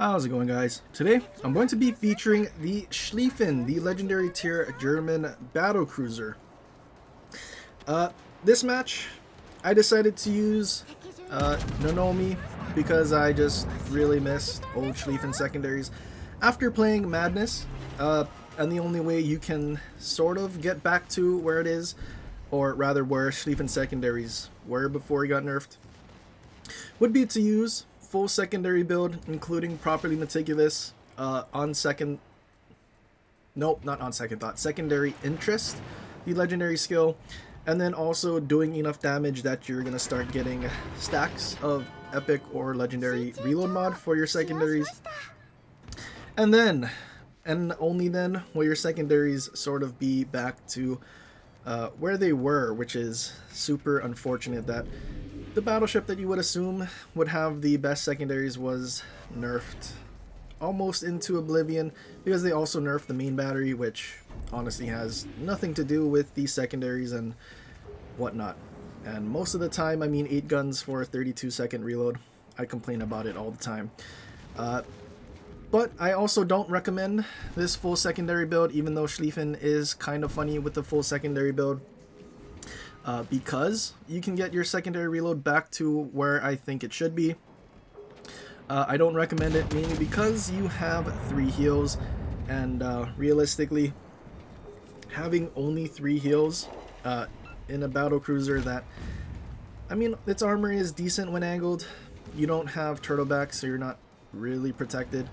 How's it going, guys? Today I'm going to be featuring the Schlieffen, the legendary tier German battle cruiser. This match I decided to use Nonomi because I just really missed old Schlieffen secondaries after playing Madness, and the only way you can sort of get back to where it is, or rather where Schlieffen secondaries were before he got nerfed, would be to use full secondary build, including properly meticulous on second... Nope, not on second thought. Secondary interest, the legendary skill, and then also doing enough damage that you're going to start getting stacks of epic or legendary reload mod for your secondaries. And then, and only then, will your secondaries sort of be back to where they were, which is super unfortunate that the battleship that you would assume would have the best secondaries was nerfed almost into oblivion, because they also nerfed the main battery, which honestly has nothing to do with the secondaries and whatnot. And most of the time, I mean 8 guns for a 32-second reload. I complain about it all the time. But I also don't recommend this full secondary build, even though Schlieffen is kind of funny with the full secondary build. Because you can get your secondary reload back to where I think it should be. I don't recommend it mainly because you have 3 heals, and realistically, having only 3 heals in a battle cruiser that, I mean, its armor is decent when angled. You don't have turtleback, so you're not really protected.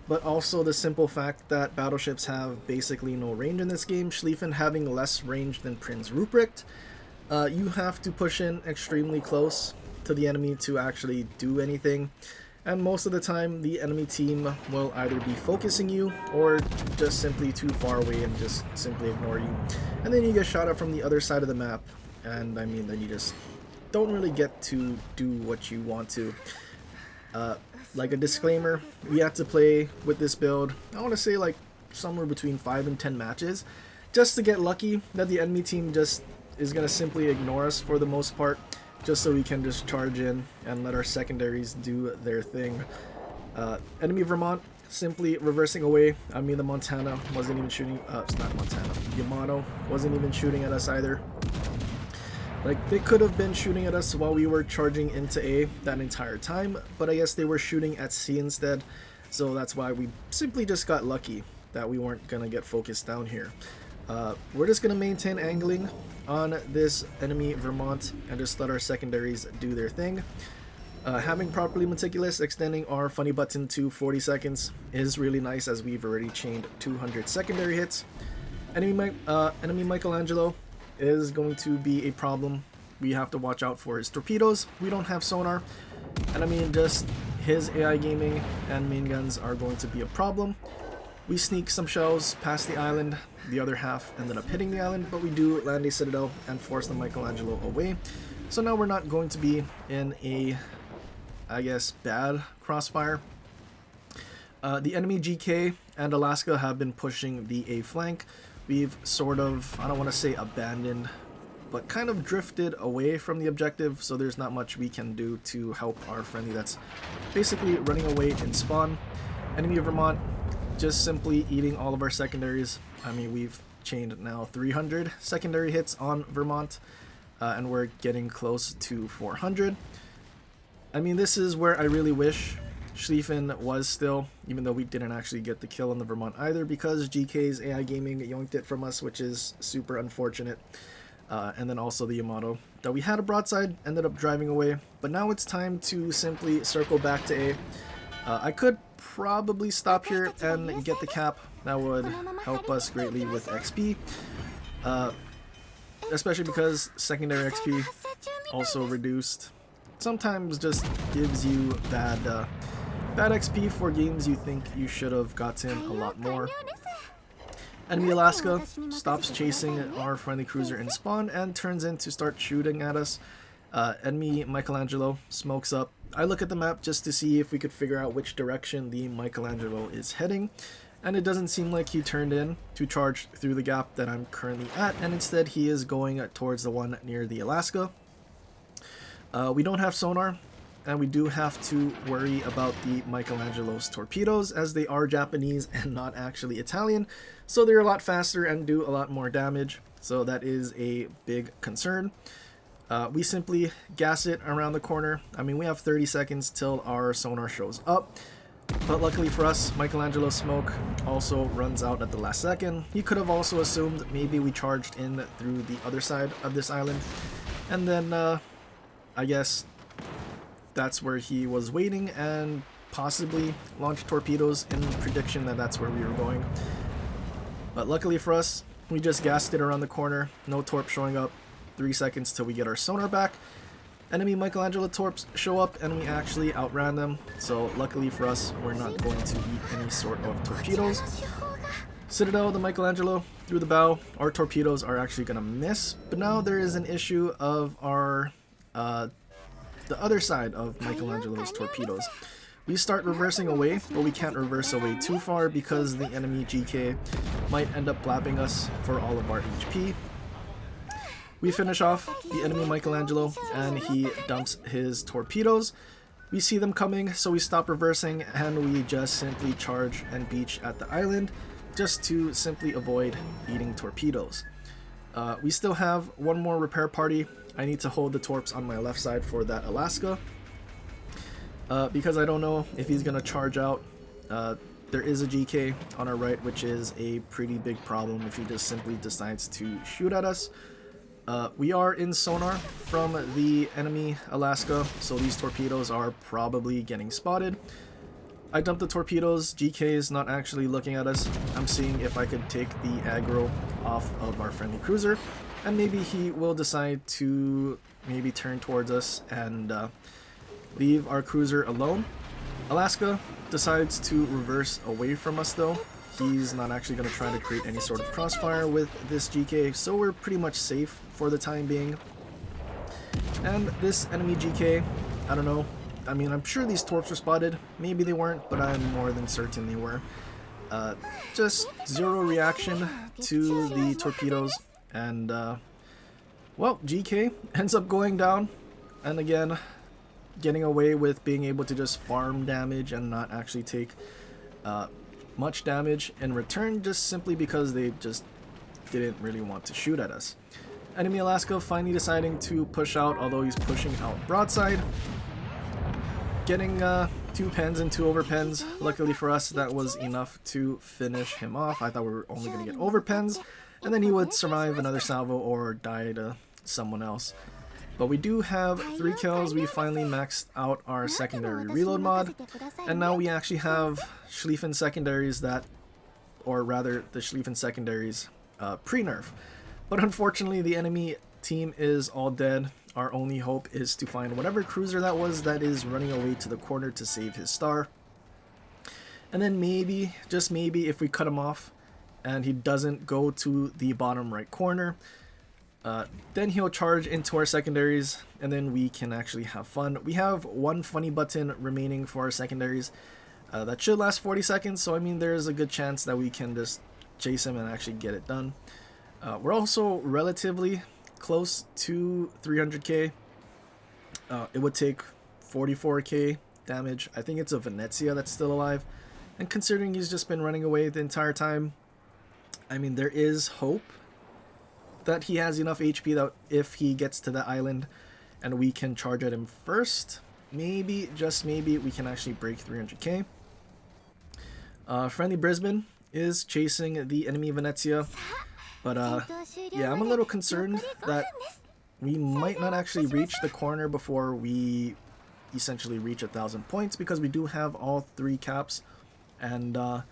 But also the simple fact that battleships have basically no range in this game, Schlieffen having less range than Prinz Ruprecht. You have to push in extremely close to the enemy to actually do anything, and most of the time the enemy team will either be focusing you or just simply too far away and just simply ignore you, and then you get shot at from the other side of the map, and I mean then you just don't really get to do what you want to. Like a disclaimer, we had to play with this build, I want to say like somewhere between 5 and 10 matches just to get lucky that the enemy team just is going to simply ignore us for the most part, just so we can just charge in and let our secondaries do their thing. Enemy Vermont simply reversing away. I mean, the Montana wasn't even shooting, it's not Montana, Yamato wasn't even shooting at us either. Like, they could have been shooting at us while we were charging into A that entire time, but I guess they were shooting at C instead, so that's why we simply just got lucky that we weren't going to get focused down here. We're just going to maintain angling on this enemy Vermont and just let our secondaries do their thing. Having properly meticulous, extending our funny button to 40 seconds is really nice, as we've already chained 200 secondary hits. Enemy Michelangelo is going to be a problem. We have to watch out for his torpedoes. We don't have sonar, and I mean just his AI gaming and main guns are going to be a problem. We sneak some shells past the island, the other half ended up hitting the island, but we do land a citadel and force the Michelangelo away. So now we're not going to be in a, I guess, bad crossfire. The enemy GK and Alaska have been pushing the A flank. We've sort of, I don't want to say abandoned, but kind of drifted away from the objective, so there's not much we can do to help our friendly that's basically running away in spawn. Enemy Vermont just simply eating all of our secondaries. I mean, we've chained now 300 secondary hits on Vermont, and we're getting close to 400. I mean, this is where I really wish Schlieffen was still, even though we didn't actually get the kill on the Vermont either, because GK's AI Gaming yoinked it from us, which is super unfortunate. And then also the Yamato that we had a broadside ended up driving away, but now it's time to simply circle back to A. I could probably stop here and get the cap. That would help us greatly with XP, especially because secondary XP also reduced sometimes just gives you bad XP for games you think you should have gotten a lot more. Enemy Alaska stops chasing our friendly cruiser in spawn and turns in to start shooting at us. Enemy Michelangelo smokes up. I look at the map just to see if we could figure out which direction the Michelangelo is heading, and it doesn't seem like he turned in to charge through the gap that I'm currently at, and instead he is going towards the one near the Alaska. We don't have sonar, and we do have to worry about the Michelangelo's torpedoes, as they are Japanese and not actually Italian, so they're a lot faster and do a lot more damage, so that is a big concern. We simply gas it around the corner. I mean, we have 30 seconds till our sonar shows up, but luckily for us, Michelangelo's smoke also runs out at the last second. He could have also assumed maybe we charged in through the other side of this island, and then I guess that's where he was waiting and possibly launched torpedoes in prediction that that's where we were going. But luckily for us, we just gassed it around the corner. No torp showing up. 3 seconds till we get our sonar back. Enemy Michelangelo torps show up and we actually outran them. So luckily for us, we're not going to eat any sort of torpedoes. Citadel, the Michelangelo, through the bow. Our torpedoes are actually going to miss. But now there is an issue of our the other side of Michelangelo's torpedoes. We start reversing away, but we can't reverse away too far because the enemy GK might end up blapping us for all of our HP. We finish off the enemy Michelangelo and he dumps his torpedoes. We see them coming, so we stop reversing and we just simply charge and beach at the island just to simply avoid eating torpedoes. We still have one more repair party. I need to hold the torps on my left side for that Alaska because I don't know if he's going to charge out. There is a GK on our right, which is a pretty big problem if he just simply decides to shoot at us. We are in sonar from the enemy Alaska, so these torpedoes are probably getting spotted. I dumped the torpedoes. GK is not actually looking at us. I'm seeing if I could take the aggro off of our friendly cruiser, and maybe he will decide to maybe turn towards us and leave our cruiser alone. Alaska decides to reverse away from us though. He's not actually going to try to create any sort of crossfire with this GK, so we're pretty much safe for the time being. And this enemy GK, I don't know. I mean, I'm sure these torps were spotted. Maybe they weren't, but I'm more than certain they were. Just zero reaction to the torpedoes, and well, GK ends up going down, and again, getting away with being able to just farm damage and not actually take much damage in return, just simply because they just didn't really want to shoot at us. Enemy Alaska finally deciding to push out, although he's pushing out broadside. Getting 2 pens and 2 over pens. Luckily for us, that was enough to finish him off. I thought we were only going to get over pens, and then he would survive another salvo or die to someone else. But we do have 3 kills. We finally maxed out our secondary reload mod, and now we actually have Schlieffen secondaries that, or rather the Schlieffen secondaries pre-nerf. But unfortunately the enemy team is all dead. Our only hope is to find whatever cruiser that was that is running away to the corner to save his star. And then maybe, just maybe, if we cut him off and he doesn't go to the bottom right corner, then he'll charge into our secondaries and then we can actually have fun. We have 1 funny button remaining for our secondaries. That should last 40 seconds, so I mean there's a good chance that we can just chase him and actually get it done. We're also relatively close to 300k. It would take 44k damage. I think it's a Venezia that's still alive, and considering he's just been running away the entire time, I mean there is hope that he has enough HP that if he gets to the island and we can charge at him first, maybe, just maybe, we can actually break 300k. Friendly Brisbane is chasing the enemy Venezia, but yeah, I'm a little concerned that we might not actually reach the corner before we essentially reach 1,000 points, because we do have all 3 caps and all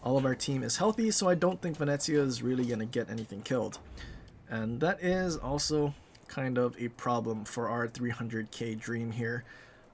of our team is healthy, so I don't think Venezia is really going to get anything killed. And that is also kind of a problem for our 300k dream here.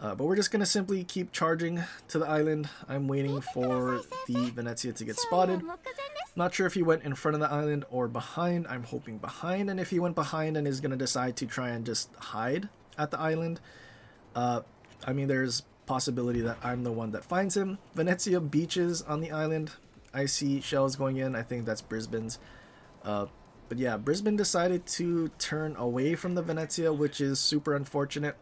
But we're just going to simply keep charging to the island. I'm waiting for the Venezia to get spotted. Not sure if he went in front of the island or behind. I'm hoping behind, and if he went behind and is going to decide to try and just hide at the island, I mean there's possibility that I'm the one that finds him. Venezia beaches on the island. I see shells going in. I think that's Brisbane's. But yeah, Brisbane decided to turn away from the Venezia, which is super unfortunate.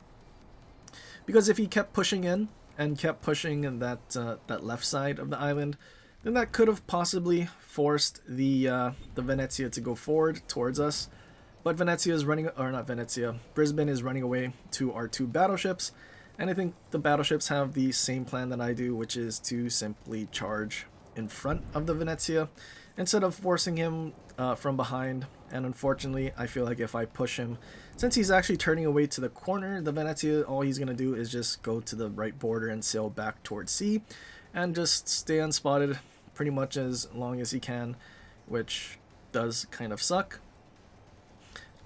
because if he kept pushing in and kept pushing in that left side of the island, then that could have possibly forced the Venezia to go forward towards us. But Venezia is running, or not Venezia, Brisbane is running away to our 2 battleships, and I think the battleships have the same plan that I do, which is to simply charge in front of the Venezia instead of forcing him from behind. And unfortunately, I feel like if I push him, since he's actually turning away to the corner, the Venezia, all he's going to do is just go to the right border and sail back towards sea and just stay unspotted pretty much as long as he can, which does kind of suck.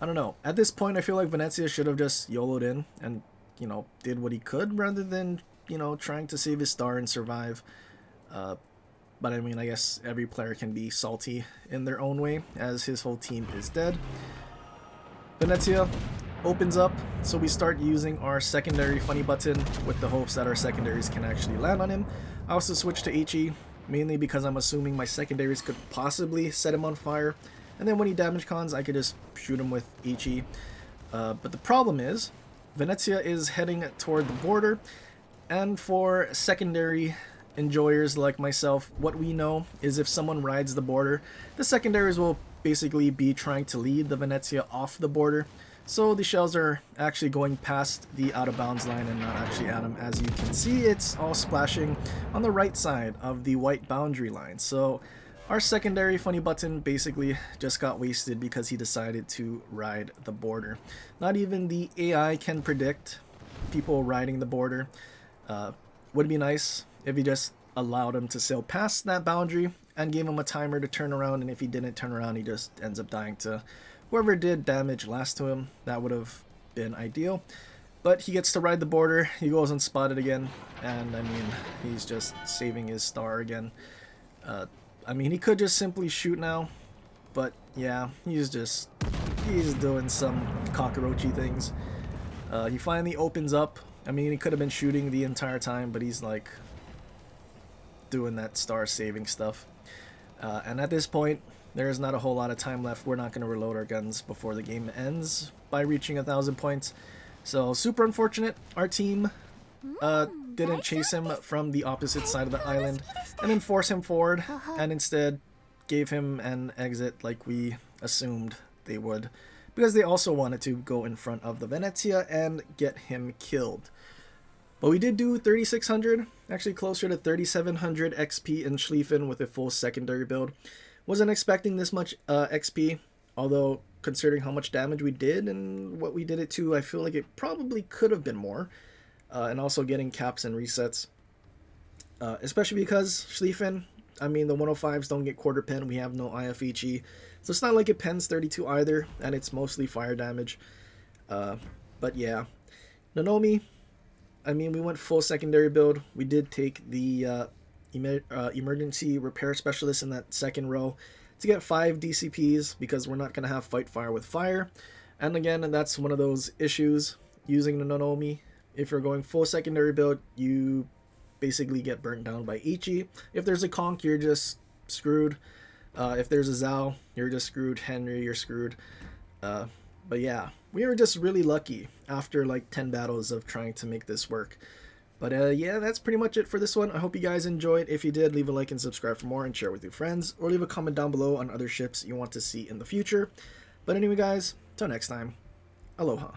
I don't know. At this point, I feel like Venezia should have just YOLO'd in and, you know, did what he could rather than, you know, trying to save his star and survive. But I mean, I guess every player can be salty in their own way, as his whole team is dead. Venezia opens up, so we start using our secondary funny button with the hopes that our secondaries can actually land on him. I also switched to HE, mainly because I'm assuming my secondaries could possibly set him on fire, and then when he damage cons, I could just shoot him with HE. But the problem is, Venezia is heading toward the border, and for secondary enjoyers like myself, what we know is if someone rides the border, the secondaries will basically be trying to lead the Venezia off the border. So the shells are actually going past the out of bounds line and not actually at him. As you can see, it's all splashing on the right side of the white boundary line. So our secondary funny button basically just got wasted because he decided to ride the border. Not even the AI can predict people riding the border. Would be nice if he just allowed him to sail past that boundary and gave him a timer to turn around, and if he didn't turn around, he just ends up dying to whoever did damage last to him. That would have been ideal. But he gets to ride the border, he goes unspotted again, and I mean, he's just saving his star again. I mean, he could just simply shoot now, but yeah, he's doing some cockroachy things. He finally opens up. I mean, he could have been shooting the entire time, but he's like doing that star saving stuff. And at this point, there is not a whole lot of time left. We're not going to reload our guns before the game ends by reaching 1,000 points. So super unfortunate. Our team didn't chase him from the opposite side of the island and then force him forward, and instead gave him an exit like we assumed they would, because they also wanted to go in front of the Venezia and get him killed. But we did do 3,600, actually closer to 3,700 XP in Schlieffen with a full secondary build. Wasn't expecting this much XP, although considering how much damage we did and what we did it to, I feel like it probably could have been more. And also getting caps and resets. Especially because Schlieffen, I mean, the 105s don't get quarter pen, we have no IFHE, so it's not like it pens 32 either, and it's mostly fire damage. But yeah, Nonomi, I mean, we went full secondary build. We did take the emergency repair specialist in that second row to get 5 DCPs, because we're not going to have fight fire with fire. And again, that's one of those issues using the Nonomi. If you're going full secondary build, you basically get burnt down by HE. If there's a conk, you're just screwed. If there's a Zhao, you're just screwed. Henry, you're screwed. But yeah, we were just really lucky after like 10 battles of trying to make this work. But yeah, that's pretty much it for this one. I hope you guys enjoyed. If you did, leave a like and subscribe for more and share with your friends, or leave a comment down below on other ships you want to see in the future. But anyway guys, till next time, aloha.